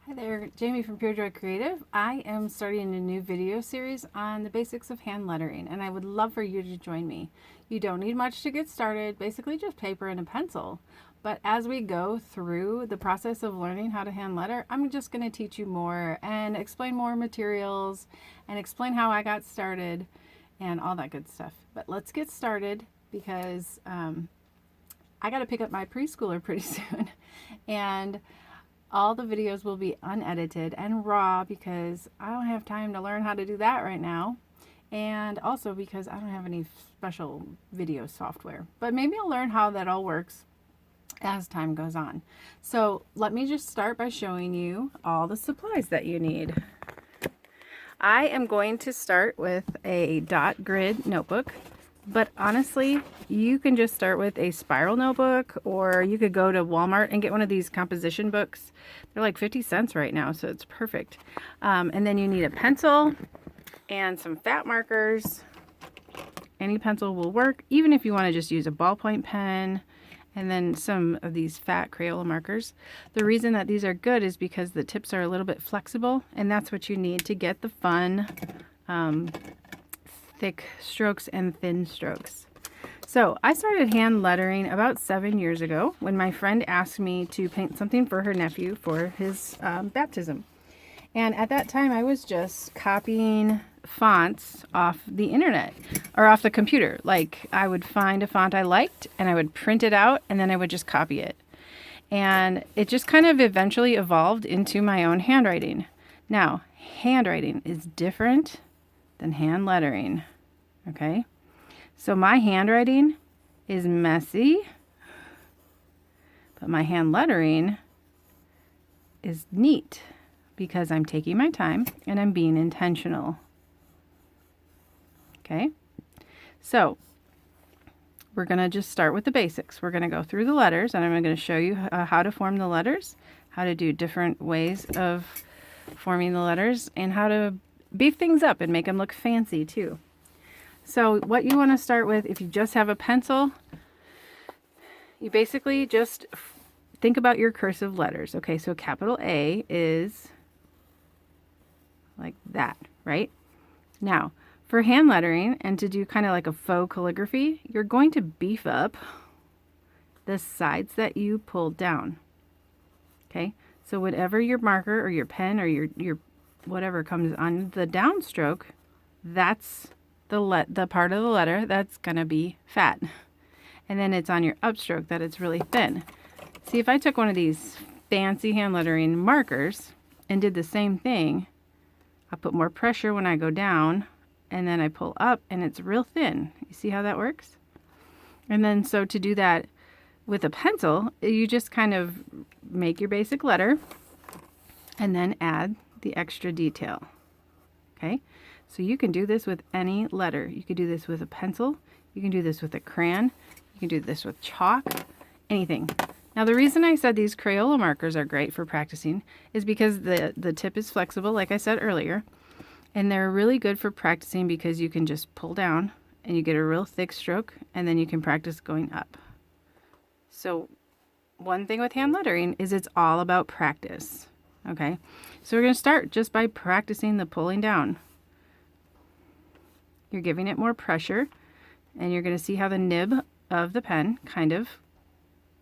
Hi there, Jamie from Pure Joy Creative. I am starting a new video series on the basics of hand lettering, and I would love for you to join me. You don't need much to get started, basically just paper and a pencil. But as we go through the process of learning how to hand letter, I'm just going to teach you more and explain more materials and explain how I got started and all that good stuff. But let's get started because I got to pick up my preschooler pretty soon. And all the videos will be unedited and raw because I don't have time to learn how to do that right now. And also because I don't have any special video software. But maybe I'll learn how that all works as time goes on. So let me just start by showing you all the supplies that you need. I am going to start with a dot grid notebook. But honestly, you can just start with a spiral notebook, or you could go to Walmart and get one of these composition books. They're like 50 cents right now, so it's perfect. And then you need a pencil and some fat markers. Any pencil will work, even if you want to just use a ballpoint pen, and then some of these fat Crayola markers. The reason that these are good is because the tips are a little bit flexible, and that's what you need to get the fun thick strokes and thin strokes. So I started hand lettering about 7 years ago when my friend asked me to paint something for her nephew for his baptism. And at that time I was just copying fonts off the internet or off the computer. Like I would find a font I liked and I would print it out and then I would just copy it. And it just kind of eventually evolved into my own handwriting. Now, handwriting is different than hand lettering. Okay, so my handwriting is messy, but my hand lettering is neat because I'm taking my time and I'm being intentional. Okay, so we're going to just start with the basics. We're going to go through the letters and I'm going to show you how to form the letters, how to do different ways of forming the letters, and how to beef things up and make them look fancy too. So what you want to start with, if you just have a pencil, you basically just think about your cursive letters. Okay, so capital A is like that, right? Now, for hand lettering and to do kind of like a faux calligraphy, you're going to beef up the sides that you pulled down. Okay, so whatever your marker or your pen or your whatever comes on the downstroke, that's the part of the letter that's going to be fat. And then it's on your upstroke that it's really thin. See, if I took one of these fancy hand lettering markers and did the same thing, I put more pressure when I go down and then I pull up and it's real thin. You see how that works? And then so to do that with a pencil, you just kind of make your basic letter and then add the extra detail. Okay? So you can do this with any letter. You could do this with a pencil. You can do this with a crayon. You can do this with chalk, anything. Now the reason I said these Crayola markers are great for practicing is because the tip is flexible, like I said earlier, and they're really good for practicing because you can just pull down and you get a real thick stroke and then you can practice going up. So one thing with hand lettering is it's all about practice. Okay, so we're going to start just by practicing the pulling down. You're giving it more pressure, and you're going to see how the nib of the pen kind of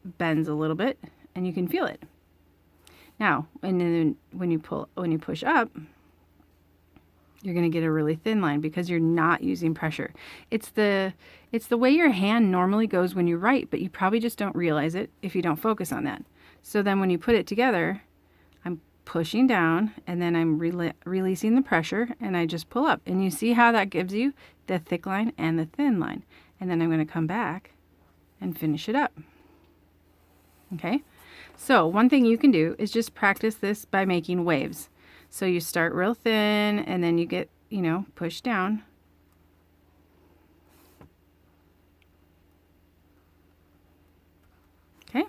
bends a little bit, and you can feel it. Now, and then when you push up, you're going to get a really thin line because you're not using pressure. It's the way your hand normally goes when you write, but you probably just don't realize it if you don't focus on that. So then when you put it together, I'm pushing down and then I'm releasing the pressure and I just pull up, and you see how that gives you the thick line and the thin line, and then I'm going to come back and finish it up. Okay, so one thing you can do is just practice this by making waves. So you start real thin and then you get, pushed down. Okay,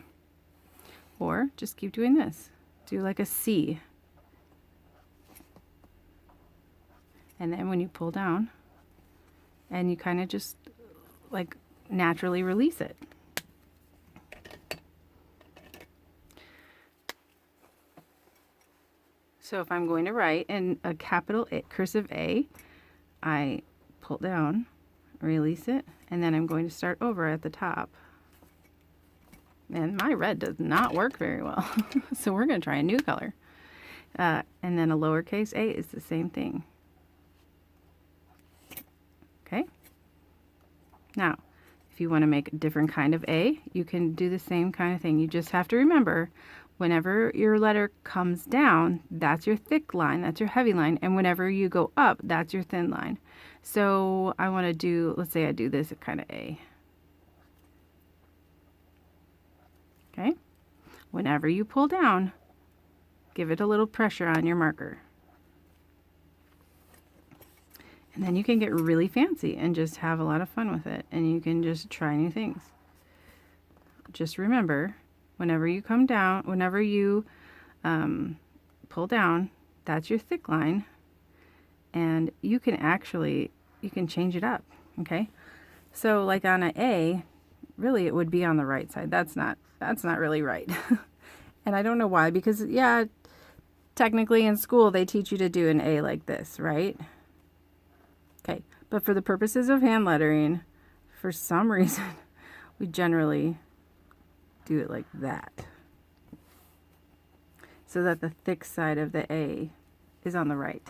or just keep doing this. Do like a C. And then when you pull down, and you kind of just like naturally release it. So if I'm going to write in a capital A, cursive A, I pull down, release it, and then I'm going to start over at the top. And my red does not work very well. So we're going to try a new color. And then a lowercase a is the same thing. Okay. Now, if you want to make a different kind of A, you can do the same kind of thing. You just have to remember, whenever your letter comes down, that's your thick line, that's your heavy line. And whenever you go up, that's your thin line. So I want to do, let's say I do this kind of A. Okay. Whenever you pull down, give it a little pressure on your marker. And then you can get really fancy and just have a lot of fun with it. And you can just try new things. Just remember, whenever you come down, whenever you pull down, that's your thick line. And you can actually, you can change it up, okay? So like on an A, really it would be on the right side. That's not really right. And I don't know why, because yeah, technically in school they teach you to do an A like this, right? Okay, but for the purposes of hand lettering, for some reason, we generally do it like that. So that the thick side of the A is on the right.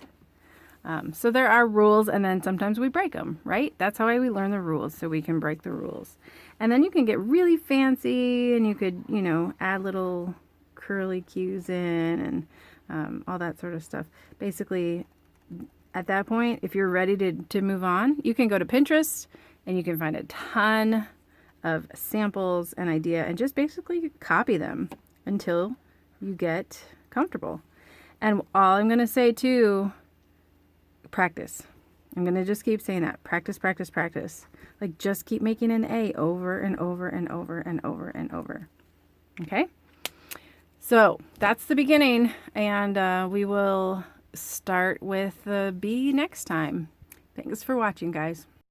So there are rules, and then sometimes we break them, right? That's how we learn the rules, so we can break the rules. And then you can get really fancy, and you could, you know, add little curly cues in and all that sort of stuff. Basically, at that point, if you're ready to move on, you can go to Pinterest and you can find a ton of samples and idea and just basically copy them until you get comfortable. And all I'm going to say too, practice. I'm going to just keep saying that. Practice, practice, practice. Like just keep making an A over and over and over and over and over. Okay? So that's the beginning, and we will start with the B next time. Thanks for watching, guys.